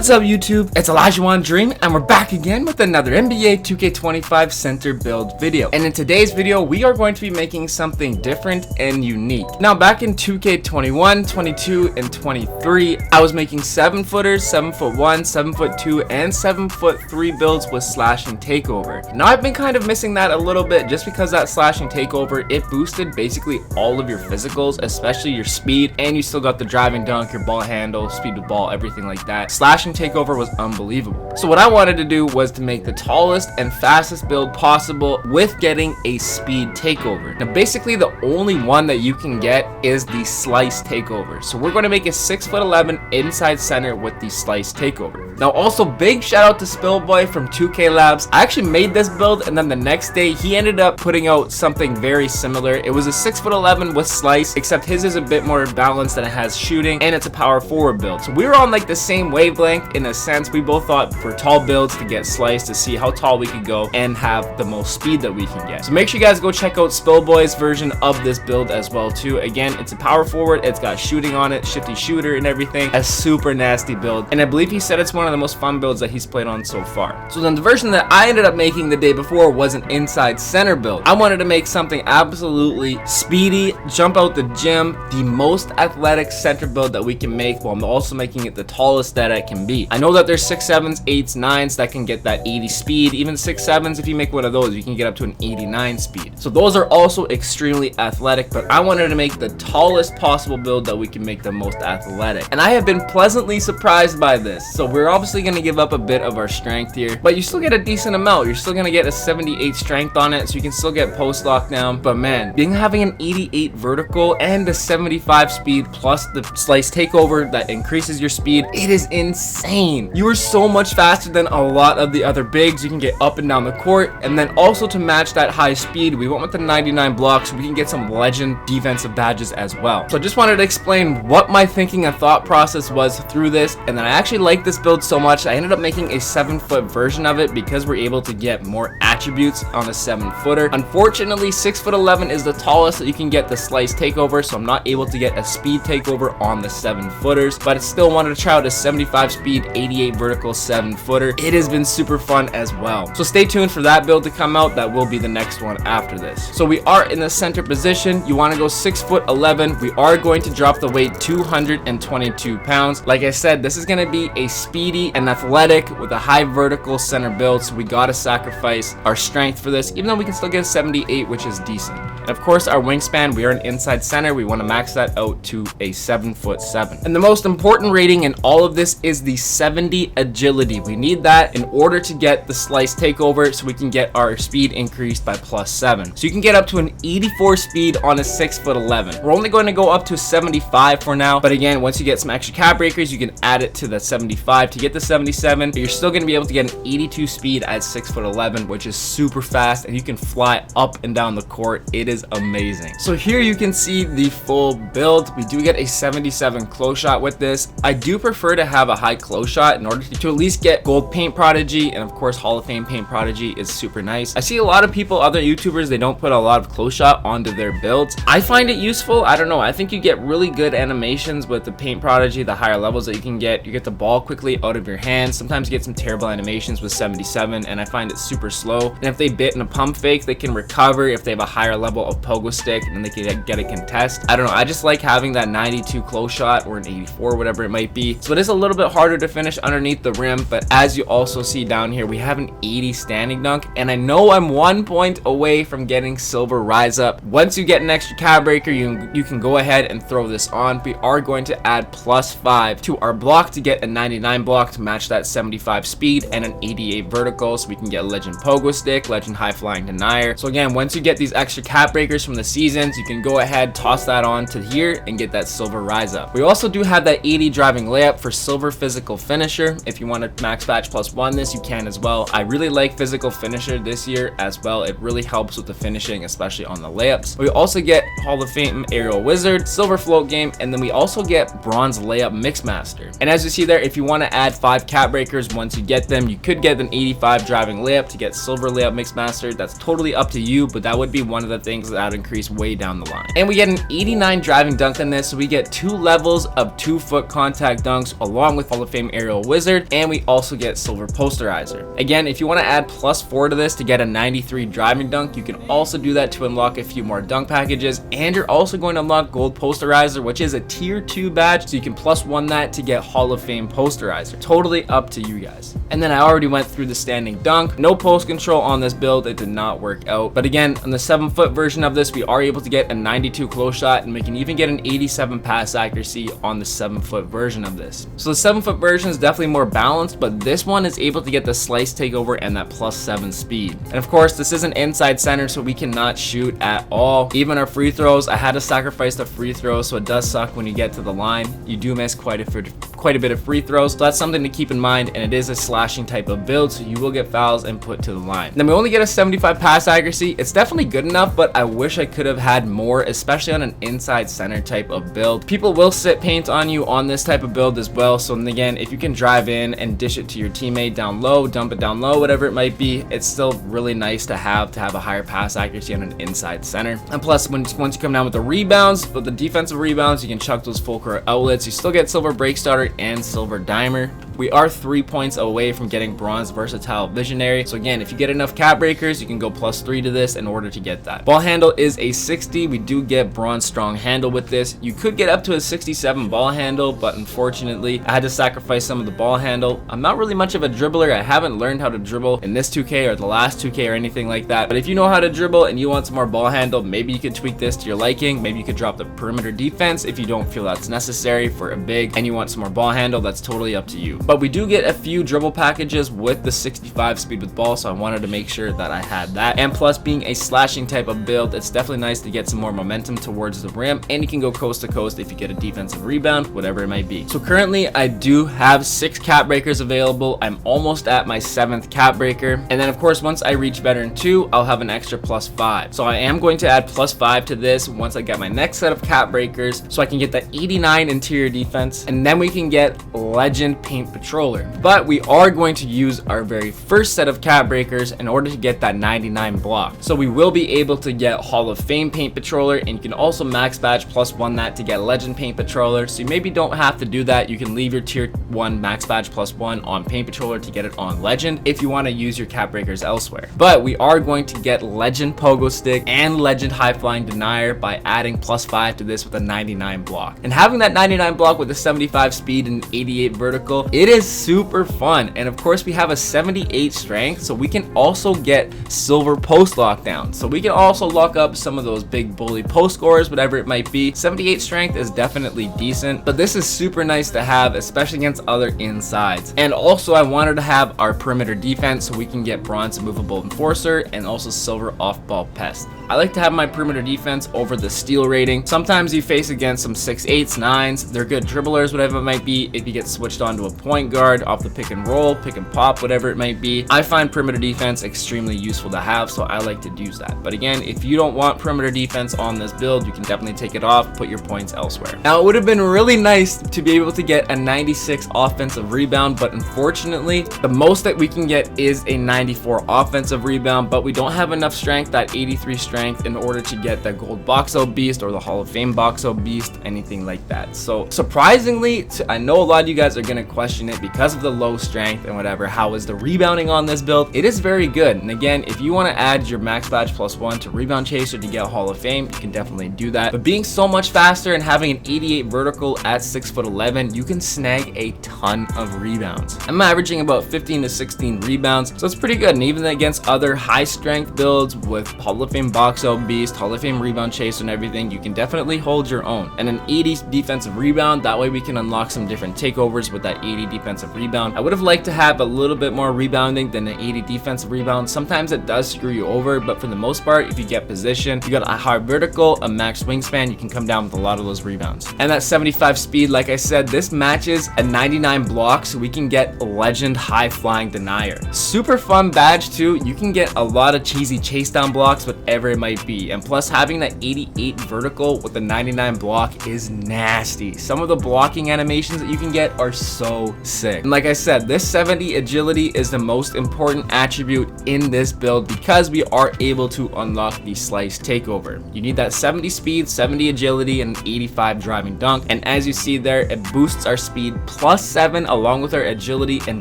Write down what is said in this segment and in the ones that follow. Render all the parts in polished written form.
What's up YouTube? It's Elijah Dream and we're back again with another NBA 2K25 center build video. And in today's video, we are going to be making something different and unique. Now back in 2K21, 22, and 23, I was making 7-footers, 7'1", 7'2", and 7'3" builds with slashing takeover. Now I've been kind of missing that a little bit just because that slashing takeover, it boosted basically all of your physicals, especially your speed, and you still got the driving dunk, your ball handle, speed with ball, everything like that. Slashing takeover was unbelievable. So what I wanted to do was to make the tallest and fastest build possible with getting a speed takeover. Now basically the only one that you can get is the Slice Takeover. So we're going to make a 6'11" inside center with the Slice Takeover. Now also big shout out to Spillboy from 2K Labs. I actually made this build and then the next day he ended up putting out something very similar. It was a 6'11" with Slice, except his is a bit more balanced and it has shooting and it's a power forward build. So we were on like the same wavelength in a sense. We both thought for tall builds to get Slice to see how tall we could go and have the most speed that we can get. So make sure you guys go check out Spillboy's version of this build as well too. Again, it's a power forward, it's got shooting on it, shifty shooter and everything. A super nasty build, and I believe he said it's one of the most fun builds that he's played on so far. So then the version that I ended up making the day before was an inside center build. I wanted to make something absolutely speedy, jump out the gym, the most athletic center build that we can make, while I'm also making it the tallest that it can be. I know that there's 6'7", 8s, 9s that can get that 80 speed. Even 6'7", if you make one of those, you can get up to an 89 speed. So those are also extremely athletic, but I wanted to make the tallest possible build that we can make the most athletic. And I have been pleasantly surprised by this. So we're obviously going to give up a bit of our strength here, but you still get a decent amount. You're still going to get a 78 strength on it, so you can still get post lockdown. But man, having an 88 vertical and a 75 speed plus the Slice Takeover that increases your speed, it is insane. You are so much faster than a lot of the other bigs. You can get up and down the court, and then also to match that high speed, we went with the 99 blocks so we can get some legend defensive badges as well. So I just wanted to explain what my thinking and thought process was through this, and then I actually like this build so much I ended up making a 7-foot version of it because we're able to get more attributes on a 7-footer. Unfortunately, 6'11" is the tallest that you can get the Slice Takeover, so I'm not able to get a speed takeover on the 7-footers, but I still wanted to try out a 75 speed, 88 vertical 7-footer. It has been super fun as well. So stay tuned for that build to come out. That will be the next one after this. So we are in the center position. You want to go 6'11". We are going to drop the weight 222 pounds. Like I said, this is going to be a speedy and athletic with a high vertical center build, so we got to sacrifice our strength for this, even though we can still get a 78, which is decent. And of course, our wingspan, we are an inside center. We want to max that out to a 7'7". And the most important rating in all of this is the 70 agility. We need that in order to get the Slice Takeover so we can get our speed increased by +7. So you can get up to an 84 speed on a 6'11". We're only going to go up to 75 for now, but again, once you get some extra cap breakers, you can add it to the 75 to get the 77, but you're still going to be able to get an 82 speed at 6'11", which is super fast, and you can fly up and down the court. It is amazing. So here you can see the full build. We do get a 77 close shot with this. I do prefer to have a high close shot in order to at least get gold paint prodigy, and of course Hall of Fame paint prodigy is super nice. I see a lot of people, other YouTubers, they don't put a lot of close shot onto their builds. I find it useful. I don't know, I think you get really good animations with the paint prodigy, the higher levels that you can get. You get the ball quickly out of your hands. Sometimes you get some terrible animations with 77, and I find it super slow. And if they bit in a pump fake, they can recover if they have a higher level of pogo stick, and then they can get a contest. I don't know, I just like having that 92 close shot or an 84, whatever it might be. So it is a little bit harder to finish underneath the rim, but as you also see down here, we have an 80 standing dunk, and I know I'm 1 point away from getting silver rise up. Once you get an extra cap breaker, you can go ahead and throw this on. We are going to add +5 to our block to get a 99 block to match that 75 speed and an 88 vertical, so we can get legend pogo stick, legend high flying denier. So again, once you get these extra cap breakers from the seasons, you can go ahead, toss that on to here and get that silver rise up. We also do have that 80 driving layup for silver physical finisher. If you want to max batch +1 this, you can as well. I really like physical finisher this year as well. It really helps with the finishing, especially on the layups. We also get Hall of Fame aerial wizard, silver float game, and then we also get bronze layup mix master. And as you see there, if you want to add add 5 cap breakers once you get them. You could get an 85 driving layup to get silver layup mix mastered. That's totally up to you, but that would be one of the things that would increase way down the line. And we get an 89 driving dunk in this, so we get 2 levels of 2-foot contact dunks along with Hall of Fame aerial wizard, and we also get silver posterizer. Again, if you want to add +4 to this to get a 93 driving dunk, you can also do that to unlock a few more dunk packages, and you're also going to unlock gold posterizer, which is a tier 2 badge, so you can +1 that to get Hall of Fame posterizer. Totally up to you guys. And then I already went through the standing dunk. No post control on this build, it did not work out. But again, on the 7-foot version of this, we are able to get a 92 close shot, and we can even get an 87 pass accuracy on the 7-foot version of this. So the 7-foot version is definitely more balanced, but this one is able to get the slice takeover and that +7 speed. And of course, this isn't inside center, so we cannot shoot at all. Even our free throws, I had to sacrifice the free throws, so it does suck when you get to the line. You do miss quite a bit of free throws, so that's something to keep in mind, and it is a slashing type of build, so you will get fouls and put to the line. Then we only get a 75 pass accuracy. It's definitely good enough, but I wish I could have had more, especially on an inside center type of build. People will sit paint on you on this type of build as well, so again, if you can drive in and dish it to your teammate down low, dump it down low, whatever it might be, it's still really nice to have a higher pass accuracy on an inside center. And plus, once you come down with the rebounds, with the defensive rebounds, you can chuck those full court outlets. You still get silver break starter and silver dimer. We are 3 points away from getting bronze versatile visionary, so again, if you get enough cap breakers, you can go +3 to this in order to get that. Ball handle is a 60. We do get bronze strong handle with this. You could get up to a 67 ball handle, but unfortunately I had to sacrifice some of the ball handle. I'm not really much of a dribbler. I haven't learned how to dribble in this 2K or the last 2K or anything like that, but if you know how to dribble and you want some more ball handle, maybe you could tweak this to your liking. Maybe you could drop the perimeter defense if you don't feel that's necessary for a big and you want some more ball handle. That's totally up to you. But we do get a few dribble packages with the 65 speed with ball, so I wanted to make sure that I had that. And plus, being a slashing type of build, it's definitely nice to get some more momentum towards the rim, and you can go coast to coast if you get a defensive rebound, whatever it might be. So currently I do have 6 cap breakers available. I'm almost at my 7th cap breaker, and then of course once I reach veteran 2, I'll have an extra +5. So I am going to add +5 to this once I get my next set of cap breakers, so I can get the 89 interior defense, and then we can get legend paint patroller. But we are going to use our very first set of cap breakers in order to get that 99 block. So we will be able to get Hall of Fame paint patroller, and you can also max badge +1 that to get legend paint patroller. So you maybe don't have to do that. You can leave your tier 1 max badge +1 on paint patroller to get it on legend if you want to use your cap breakers elsewhere. But we are going to get legend pogo stick and legend high flying denier by adding +5 to this with a 99 block. And having that 99 block with a 75 speed and 88 vertical, it is super fun. And of course we have a 78 strength, so we can also get silver post lockdown, so we can also lock up some of those big bully post scorers, whatever it might be. 78 strength is definitely decent, but this is super nice to have, especially against other insides. And also I wanted to have our perimeter defense, so we can get bronze movable enforcer and also silver off ball pest. I like to have my perimeter defense over the steal rating. Sometimes you face against some 6'8", 9s. They're good dribblers, whatever it might be. If you get switched onto a point guard off the pick and roll, pick and pop, whatever it might be, I find perimeter defense extremely useful to have, so I like to use that. But again, if you don't want perimeter defense on this build, you can definitely take it off, put your points elsewhere. Now, it would have been really nice to be able to get a 96 offensive rebound, but unfortunately, the most that we can get is a 94 offensive rebound, but we don't have enough strength, that 83 strength, in order to get the gold box out beast or the Hall of Fame box out beast, anything like that. So surprisingly, I know a lot of you guys are going to question it because of the low strength and whatever. How is the rebounding on this build? It is very good. And again, if you want to add your max badge +1 to rebound chaser to get Hall of Fame, you can definitely do that. But being so much faster and having an 88 vertical at 6'11", you can snag a ton of rebounds. I'm averaging about 15 to 16 rebounds, so it's pretty good. And even against other high strength builds with Hall of Fame box out beast, Hall of Fame rebound chaser and everything, you can definitely hold your own. And an 80 defensive rebound, that way we can unlock some different takeovers with that 80 defensive rebound. I would have liked to have a little bit more rebounding than an 80 defensive rebound. Sometimes it does screw you over, but for the most part, if you get position, you got a high vertical, a max wingspan, you can come down with a lot of those rebounds. And that 75 speed, like I said, this matches a 99 block, so we can get legend high flying denier. Super fun badge too. You can get a lot of cheesy chase down blocks, whatever it might be. And plus, having that 88 vertical with the 99 block is nasty. Some of the blocking animations that you can get are so so sick. And like I said, this 70 agility is the most important attribute in this build because we are able to unlock the Slice Takeover. You need that 70 speed, 70 agility, and 85 driving dunk. And as you see there, it boosts our speed +7 along with our agility and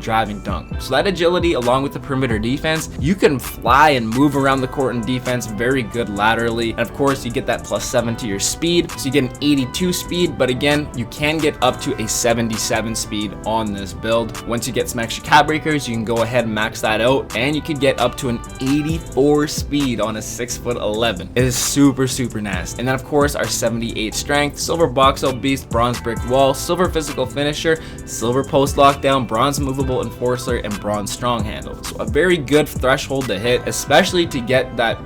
driving dunk. So that agility along with the perimeter defense, you can fly and move around the court in defense very good laterally. And of course, you get that +7 to your speed. So you get an 82 speed, but again, you can get up to a 77 speed on this build. Once you get some extra cap breakers, you can go ahead and max that out, and you could get up to an 84 speed on a 6'11". It is super nasty. And then of course our 78 strength, silver box out beast, bronze brick wall, silver physical finisher, silver post lockdown, bronze movable enforcer, and bronze strong handle. So a very good threshold to hit, especially to get that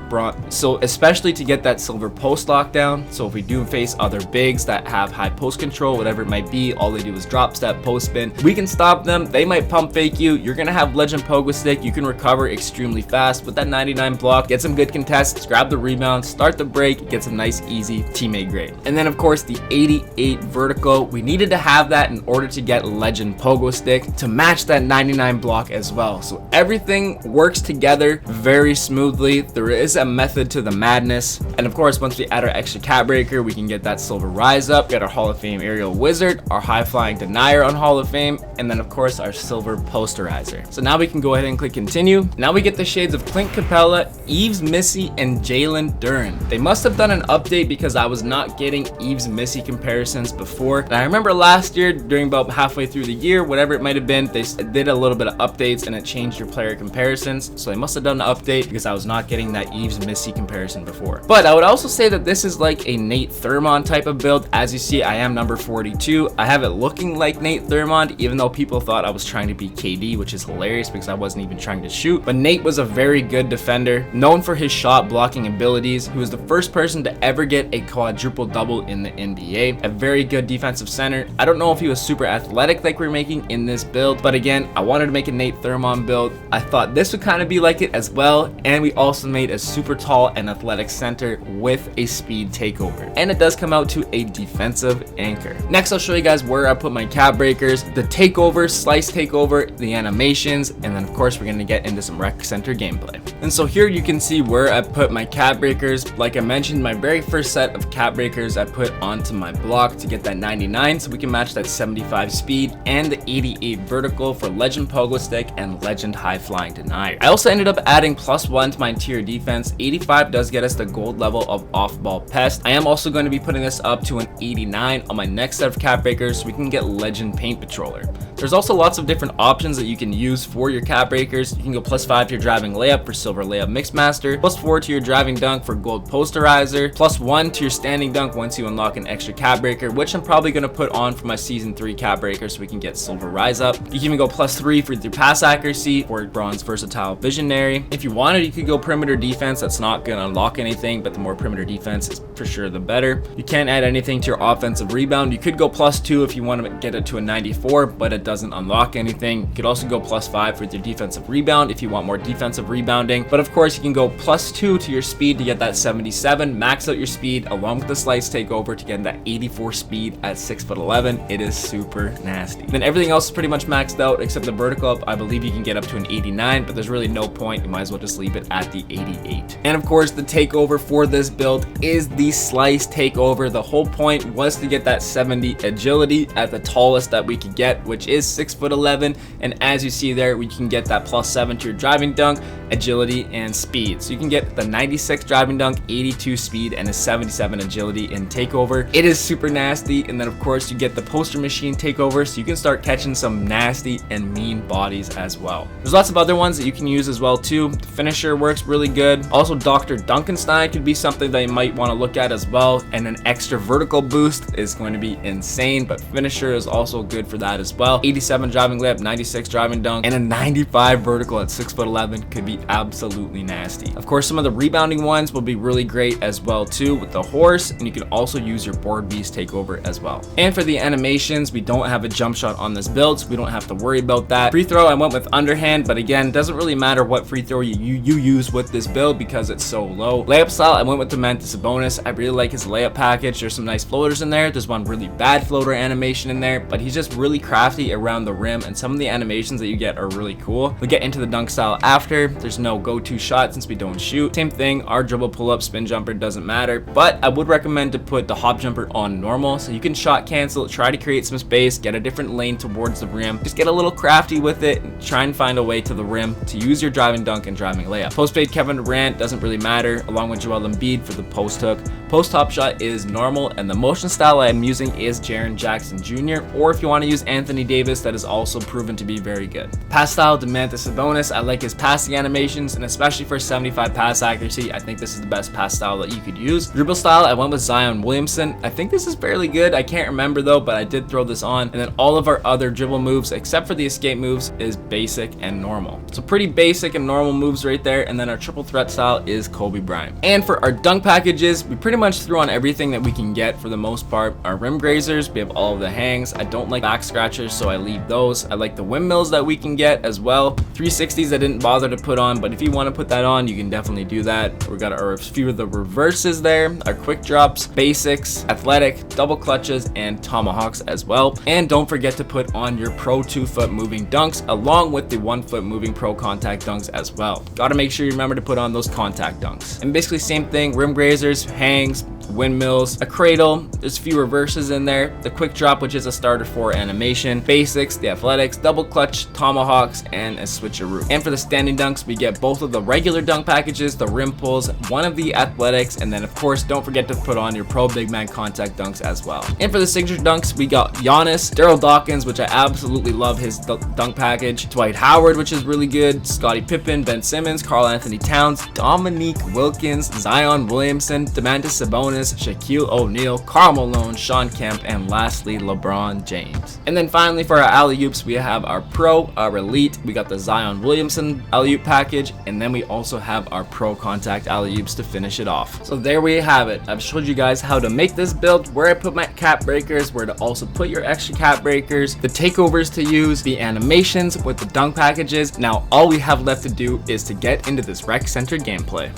silver post lockdown. So if we do face other bigs that have high post control, whatever it might be, all they do is drop step, post spin, we can stop them. They might pump fake you. You're gonna have legend pogo stick. You can recover extremely fast with that 99 block, get some good contests, grab the rebound, start the break, get some nice easy teammate grade. And then of course the 88 vertical, we needed to have that in order to get legend pogo stick to match that 99 block as well. So everything works together very smoothly. There is a method to the madness. And of course, once we add our extra cap breaker, we can get that silver rise up, get our Hall of Fame aerial wizard, our high flying denier on Hall of Fame, and then of course our silver posterizer. So now we can go ahead and click continue. Now we get the shades of Clint Capella, Eves Missy, and Jalen Duren. They must have done an update because I was not getting Eves Missy comparisons before. And I remember last year, during about halfway through the year, whatever it might have been, they did a little bit of updates and it changed your player comparisons. So they must have done an update because I was not getting that Eves Missy comparison before. But I would also say that this is like a Nate Thurmond type of build. As you see, I am number 42. I have it looking like Nate Thurmond, even though people thought I was trying to be KD, which is hilarious because I wasn't even trying to shoot. But Nate was a very good defender, known for his shot blocking abilities. He was the first person to ever get a quadruple double in the NBA. A very good defensive center. I don't know if he was super athletic like we're making in this build, but again, I wanted to make a Nate Thurmond build. I thought this would kind of be like it as well, and we also made a super tall and athletic center with a speed takeover, and it does come out to a defensive anchor. Next, I'll show you guys where I put my cap breakers, the takeover, slice takeover, the animations, and then of course we're going to get into some rec center gameplay. And so here you can see where I put my cap breakers. Like I mentioned, my very first set of cap breakers I put onto my block to get that 99 so we can match that 75 speed and the 88 vertical for legend pogo stick and legend high flying denier. I also ended up adding +1 to my interior defense. 85 does get us the gold level of off ball pest. I am also going to be putting this up to an 89 on my next set of cap breakers so we can get legend paint patroller. There's also lots of different options that you can use for your cap breakers. You can go +5 to your driving layup for silver layup mixmaster, +4 to your driving dunk for gold posterizer, +1 to your standing dunk once you unlock an extra cap breaker, which I'm probably going to put on for my season 3 cap breaker so we can get silver rise up. You can even go +3 for your pass accuracy or bronze versatile visionary. If you wanted, you could go perimeter defense. That's not going to unlock anything, but the more perimeter defense is for sure the better. You can't add anything to your offensive rebound. You could go +2 if you want to get it to a 94, but it doesn't unlock anything. You could also go +5 with your defensive rebound if you want more defensive rebounding, but of course you can go +2 to your speed to get that 77, max out your speed along with the slice takeover to get that 84 speed at 6'11". It is super nasty. Then everything else is pretty much maxed out except the vertical up. I believe you can get up to an 89, but there's really no point. You might as well just leave it at the 88. And of course the takeover for this build is the slice takeover. The whole point was to get that 70 agility at the tallest that we could get, which is 6'11", and as you see there, we can get that +7 to your driving dunk, agility, and speed. So you can get the 96 driving dunk, 82 speed, and a 77 agility in takeover. It is super nasty. And then of course you get the poster machine takeover, so you can start catching some nasty and mean bodies as well. There's lots of other ones that you can use as well too. The finisher works really good. Also Dr. Duncanstein could be something that you might want to look at as well, and an extra vertical boost is going to be insane, but finisher is also good for that as well. 87 driving layup, 96 driving dunk, and a 95 vertical at 6'11" could be absolutely nasty. Of course, some of the rebounding ones will be really great as well too with the horse, and you can also use your board beast takeover as well. And for the animations, we don't have a jump shot on this build, so we don't have to worry about that. Free throw, I went with underhand, but again, doesn't really matter what free throw you use with this build because it's so low. Layup style, I went with Dementis Sabonis. I really like his layup package. There's some nice floaters in there. There's one really bad floater animation in there, but he's just really crafty around the rim, and some of the animations that you get are really cool. We'll get into the dunk style after. There's no go-to shot since we don't shoot. Same thing, our dribble pull-up, spin jumper doesn't matter, but I would recommend to put the hop jumper on normal so you can shot cancel, try to create some space, get a different lane towards the rim, just get a little crafty with it, and try and find a way to the rim to use your driving dunk and driving layup. Post fade Kevin Durant doesn't really matter, along with Joel Embiid for the post hook. Post hop shot is normal, and the motion style I'm using is Jaren Jackson Jr., or if you want to use Anthony Davis, that is also proven to be very good. Pass style Domantas Sabonis, I like his passing animations, and especially for 75 pass accuracy, I think this is the best pass style that you could use. Dribble style, I went with Zion Williamson. I think this is fairly good. I can't remember though, but I did throw this on. And then all of our other dribble moves, except for the escape moves, is basic and normal. So pretty basic and normal moves right there. And then our triple threat style is Kobe Bryant. And for our dunk packages, we pretty much threw on everything that we can get for the most part. Our rim grazers, we have all of the hangs. I don't like back scratchers, so I leave those. I like the windmills that we can get as well. 360s I didn't bother to put on, but if you want to put that on, you can definitely do that. We got our few of the reverses there, our quick drops, basics, athletic, double clutches, and tomahawks as well. And don't forget to put on your pro 2-foot moving dunks along with the 1-foot moving pro contact dunks as well. Got to make sure you remember to put on those contact dunks. And basically same thing, rim grazers, hangs, windmills, a cradle, there's a few reverses in there, the quick drop, which is a starter for animation, basics, the athletics, double clutch, tomahawks, and a switcheroo. And for the standing dunks, we get both of the regular dunk packages, the rim pulls, one of the athletics, and then of course don't forget to put on your pro big man contact dunks as well. And for the signature dunks, we got Giannis, Daryl Dawkins, which I absolutely love his dunk package, Dwight Howard, which is really good, Scottie Pippen, Ben Simmons, Karl Anthony Towns, Dominique Wilkins, Zion Williamson, Domantas Sabonis, Shaquille O'Neal, Karl Malone, Sean Kemp, and lastly LeBron James. And then finally for our alley-oops, we have our pro, our elite, we got the Zion Williamson alley-oop package, and then we also have our pro contact alley-oops to finish it off. So there we have it. I've showed you guys how to make this build, where I put my cap breakers, where to also put your extra cap breakers, the takeovers to use, the animations with the dunk packages. Now all we have left to do is to get into this rec center gameplay.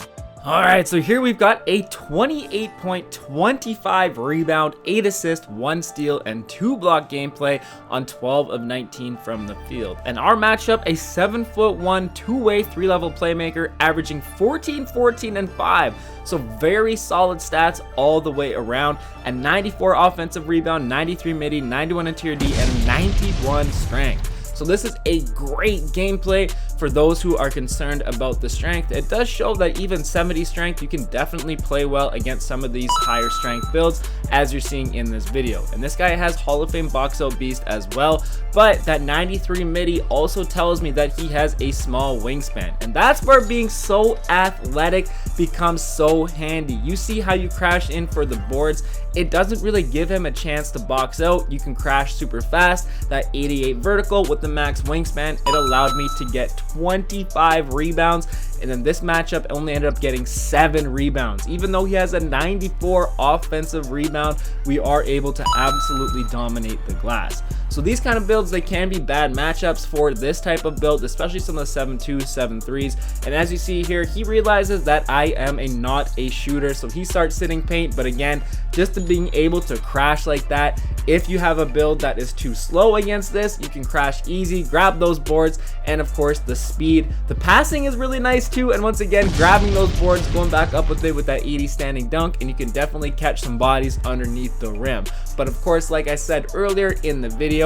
Alright, so here we've got a 28.25 rebound, 8 assists, 1 steal, and 2 block gameplay on 12 of 19 from the field. And our matchup, a 7'1", two-way, 3-level playmaker, averaging 14, 14, and 5. So very solid stats all the way around. And 94 offensive rebound, 93 midi, 91 interior D, and 91 strength. So this is a great gameplay for those who are concerned about the strength. It does show that even 70 strength, you can definitely play well against some of these higher strength builds, as you're seeing in this video. And this guy has Hall of Fame box out beast as well, but that 93 midi also tells me that he has a small wingspan, and that's where being so athletic becomes so handy. You see how you crash in for the boards. It doesn't really give him a chance to box out. You can crash super fast. That 88 vertical with the max wingspan, it allowed me to get 25 rebounds, and then this matchup only ended up getting 7 rebounds. Even though he has a 94 offensive rebound, we are able to absolutely dominate the glass. So these kind of builds, they can be bad matchups for this type of build, especially some of the 7-2, 7-3s. And as you see here, he realizes that I am not a shooter, so he starts sitting paint. But again, just to being able to crash like that, if you have a build that is too slow against this, you can crash easy, grab those boards, and of course the speed. The passing is really nice too, and once again, grabbing those boards, going back up with it with that 80 standing dunk, and you can definitely catch some bodies underneath the rim. But of course, like I said earlier in the video,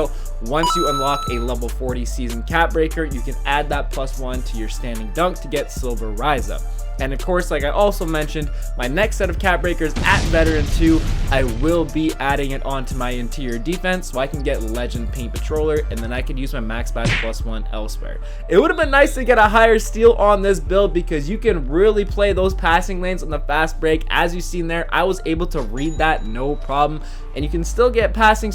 once you unlock a level 40 season cap breaker, you can add that +1 to your standing dunk to get silver rise up. And of course, like I also mentioned, my next set of cap breakers at Veteran 2, I will be adding it onto my interior defense so I can get Legend Paint Patroller, and then I could use my max badge +1 elsewhere. It would have been nice to get a higher steal on this build because you can really play those passing lanes on the fast break. As you've seen there, I was able to read that no problem, and you can still get passing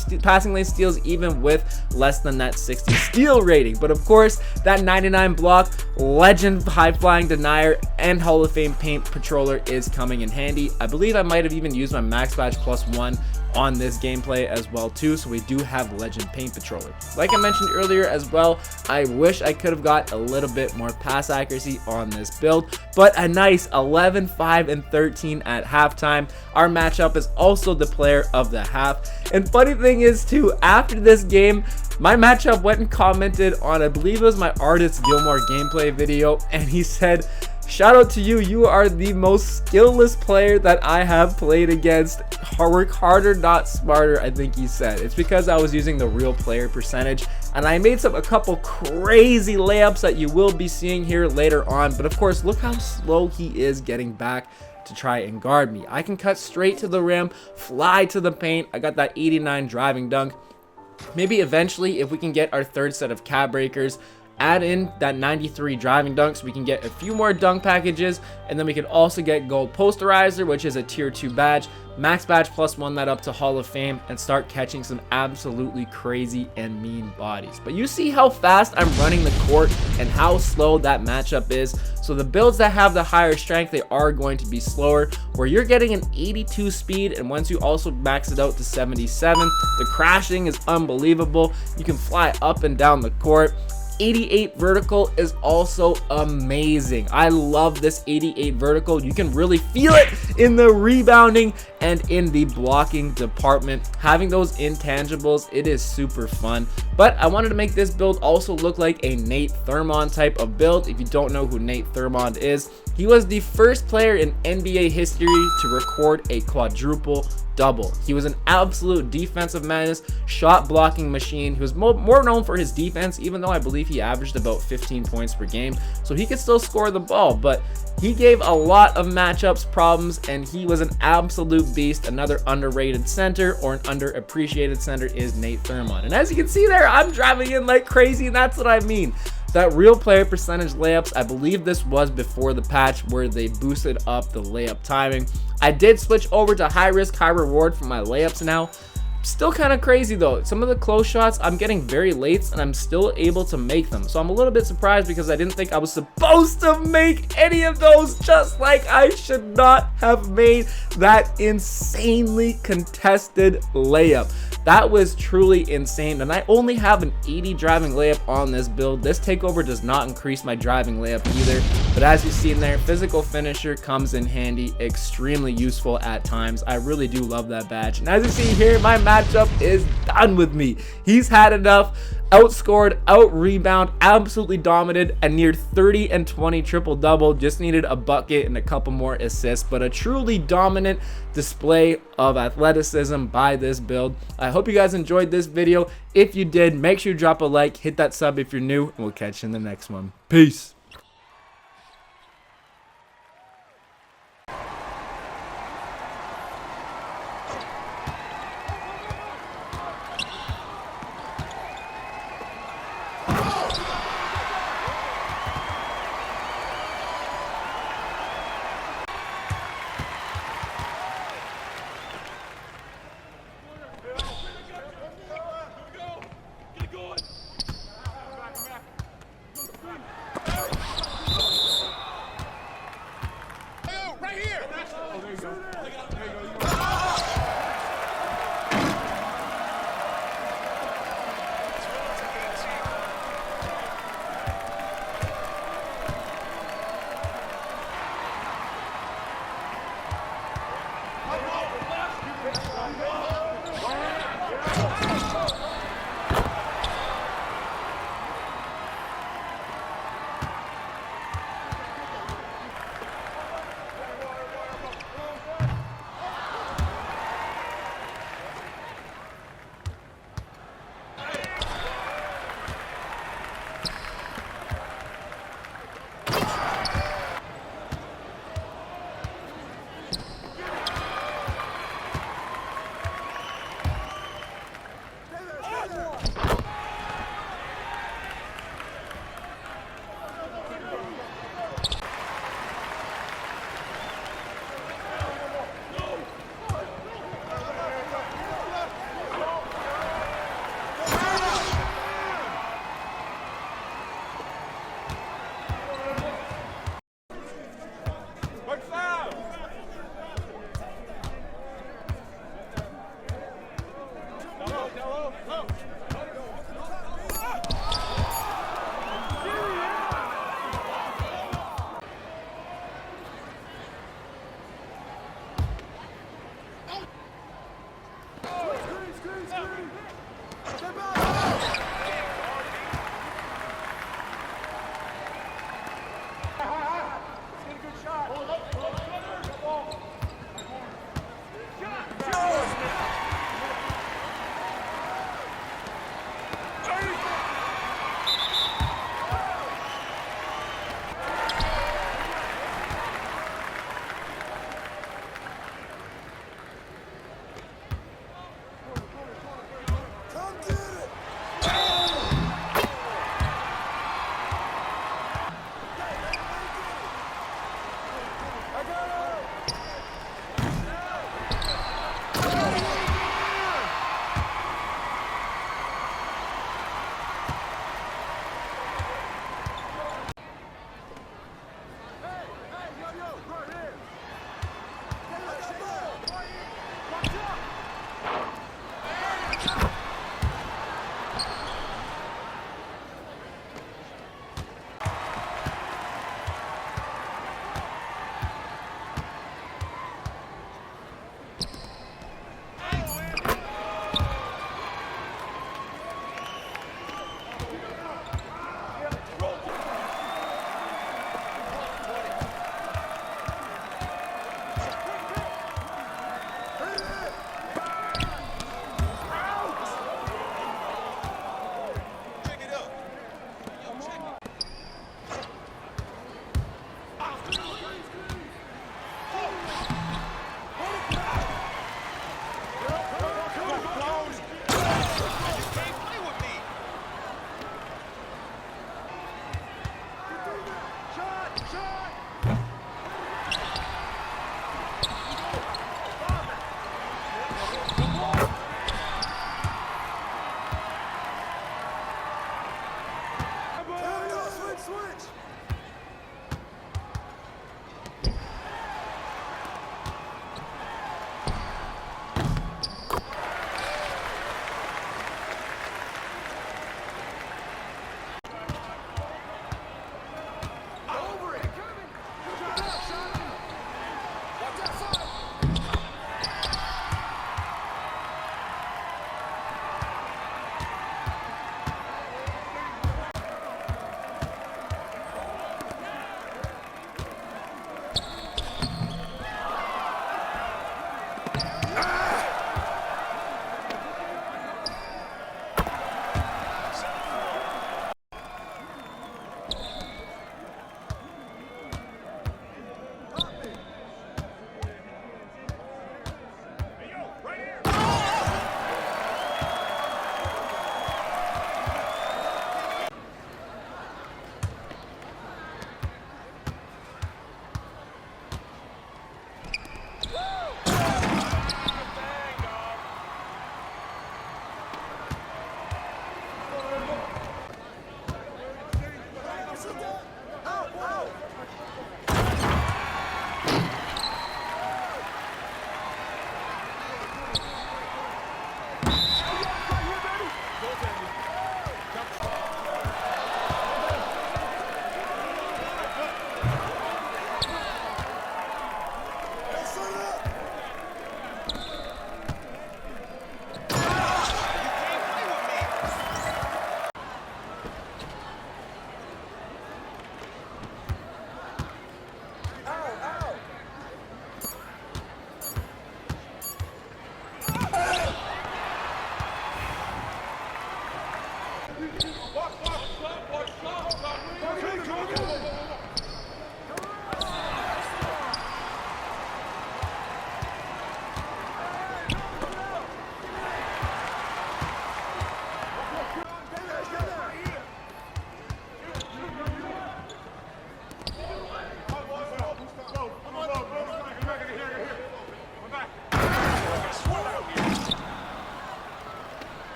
lane steals even with less than that 60 steal rating. But of course, that 99 block, Legend high flying Denier, and Hall Hall of Fame paint patroller is coming in handy. I believe I might have even used my max badge +1 on this gameplay as well too, so we do have legend paint patroller. Like I mentioned earlier as well, I wish I could have got a little bit more pass accuracy on this build, but a nice 11, 5, and 13 at halftime. Our matchup is also the player of the half. And funny thing is too, after this game, my matchup went and commented on, I believe it was my Artist Gilmore gameplay video, and he said, "Shout out to you, you are the most skillless player that I have played against. Work harder, not smarter," I think he said. It's because I was using the real player percentage, and I made a couple crazy layups that you will be seeing here later on. But of course, look how slow he is getting back to try and guard me. I can cut straight to the rim, fly to the paint. I got that 89 driving dunk. Maybe eventually, if we can get our third set of cap breakers, add in that 93 driving dunks, we can get a few more dunk packages, and then we can also get gold posterizer, which is a tier 2 badge, max badge +1 that up to Hall of Fame, and start catching some absolutely crazy and mean bodies. But you see how fast I'm running the court and how slow that matchup is. So the builds that have the higher strength, they are going to be slower, where you're getting an 82 speed, and once you also max it out to 77, the crashing is unbelievable. You can fly up and down the court. 88 vertical is also amazing. I love this 88 vertical. You can really feel it in the rebounding and in the blocking department. Having those intangibles, it is super fun. But I wanted to make this build also look like a Nate Thurmond type of build. If you don't know who Nate Thurmond is, he was the first player in NBA history to record a quadruple double. He was an absolute defensive menace, shot blocking machine. He was more known for his defense, even though I believe he averaged about 15 points per game, so he could still score the ball, but he gave a lot of matchups problems, and he was an absolute beast. Another underrated center, or an underappreciated center, is Nate Thurmond. And as you can see there, I'm driving in like crazy, and that's what I mean. That real player percentage layups, I believe this was before the patch where they boosted up the layup timing. I did switch over to high risk, high reward for my layups now. Still kind of crazy though. Some of the close shots I'm getting very late, and I'm still able to make them. So I'm a little bit surprised because I didn't think I was supposed to make any of those, just like I should not have made that insanely contested layup. That was truly insane, and I only have an 80 driving layup on this build. This takeover does not increase my driving layup either, but as you see in there, physical finisher comes in handy, extremely useful at times. I really do love that badge, and as you see here, my matchup is done with me. He's had enough. Outscored, out rebound, absolutely dominated, a near 30 and 20 triple double. Just needed a bucket and a couple more assists, but a truly dominant display of athleticism by this build. I hope you guys enjoyed this video. If you did, make sure you drop a like, hit that sub if you're new, and we'll catch you in the next one. Peace.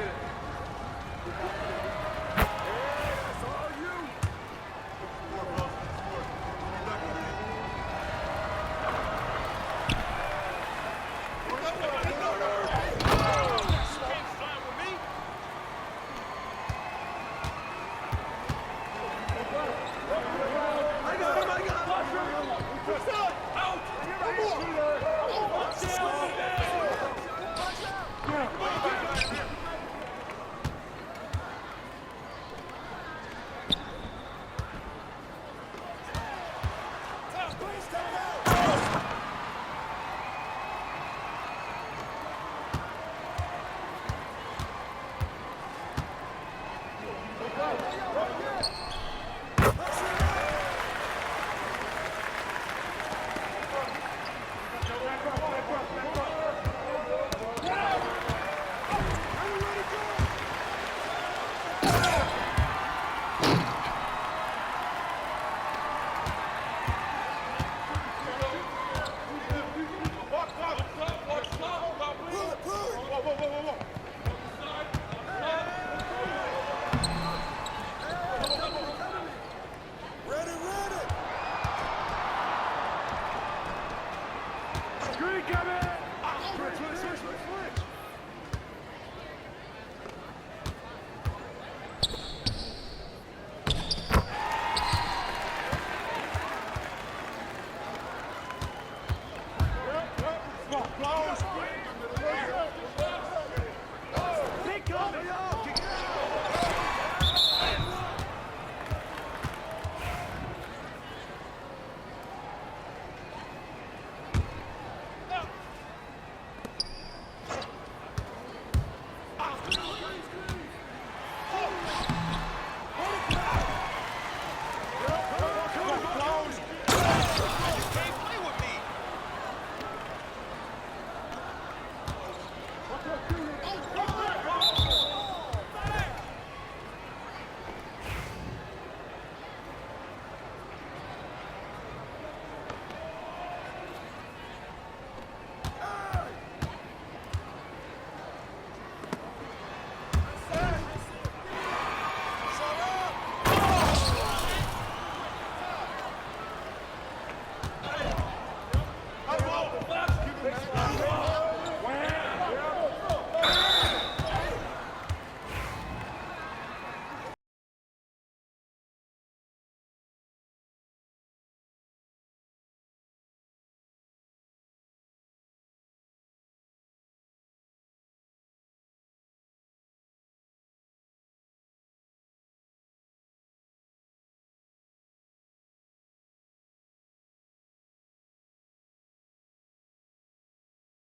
it.